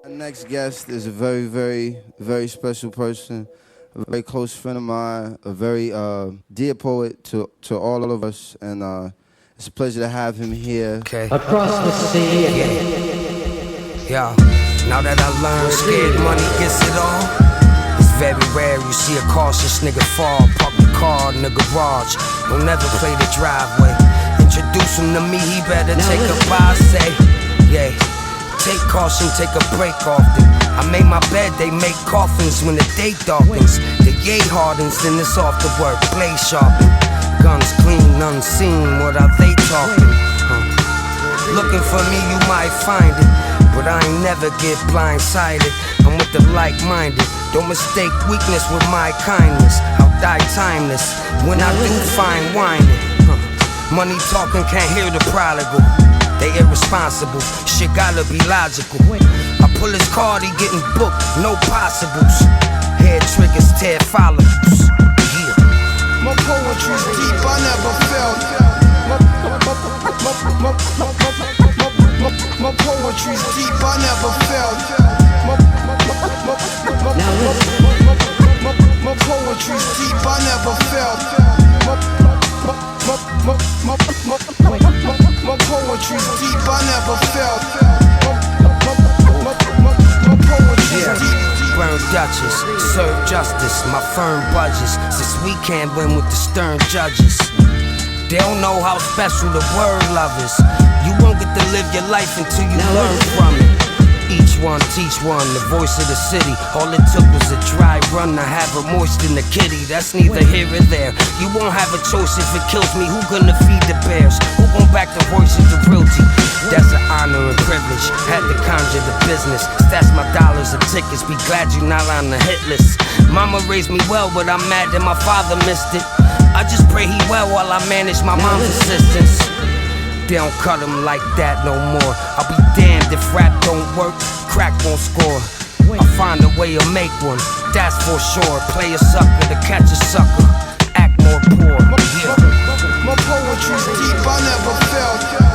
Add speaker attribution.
Speaker 1: Our next guest is a very special person, a very close friend of mine, a very dear poet to all of us, and it's a pleasure to have him here.
Speaker 2: Okay. Across the sea. Yeah. Now that I learned scared money gets it all, it's very rare you see a cautious nigga fall. Park the car in the garage, don't never play the driveway. Introduce him to me, he better take a bye, say, yeah. Take caution, take a break often. I make my bed, they make coffins when the day darkens. The yay hardens, then it's off to work, blade sharpen. Guns clean, unseen, what are they talking? Looking for me, you might find it, but I ain't never get blindsided. I'm with the like-minded, don't mistake weakness with my kindness. I'll die timeless when I do find whining. Money talking, can't hear the prodigal. They irresponsible, shit gotta be logical. I pull his card, he getting booked, no possibles. Head triggers, tear follicles. Yeah.
Speaker 3: My poetry's deep, I never felt. My poetry's deep, I never felt. My poetry's deep, I never felt. My poetry's deep, I never felt. My poetry's deep.
Speaker 2: Burn Duchess, serve justice, my firm budges. Since we can't win with the stern judges, they don't know how special the word love is. You won't get to live your life until you learn from it. Each one teach one, the voice of the city. All it took was a dry run to have her moist in the kitty. That's neither here or there. You won't have a choice if it kills me. Who gonna feed the bears? Who gon' back the voices of realty? That's an honor and privilege. Had to conjure the business. Stats my dollars and tickets. Be glad you're not on the hit list. Mama raised me well, but I'm mad that my father missed it. I just pray he well while I manage my mom's assistance. They don't cut him like that no more. I'll be damned if rap don't work, crack won't score. I'll find a way to make one, that's for sure. Play a sucker to catch a sucker, act more poor.
Speaker 3: My poetry's deep, I never felt.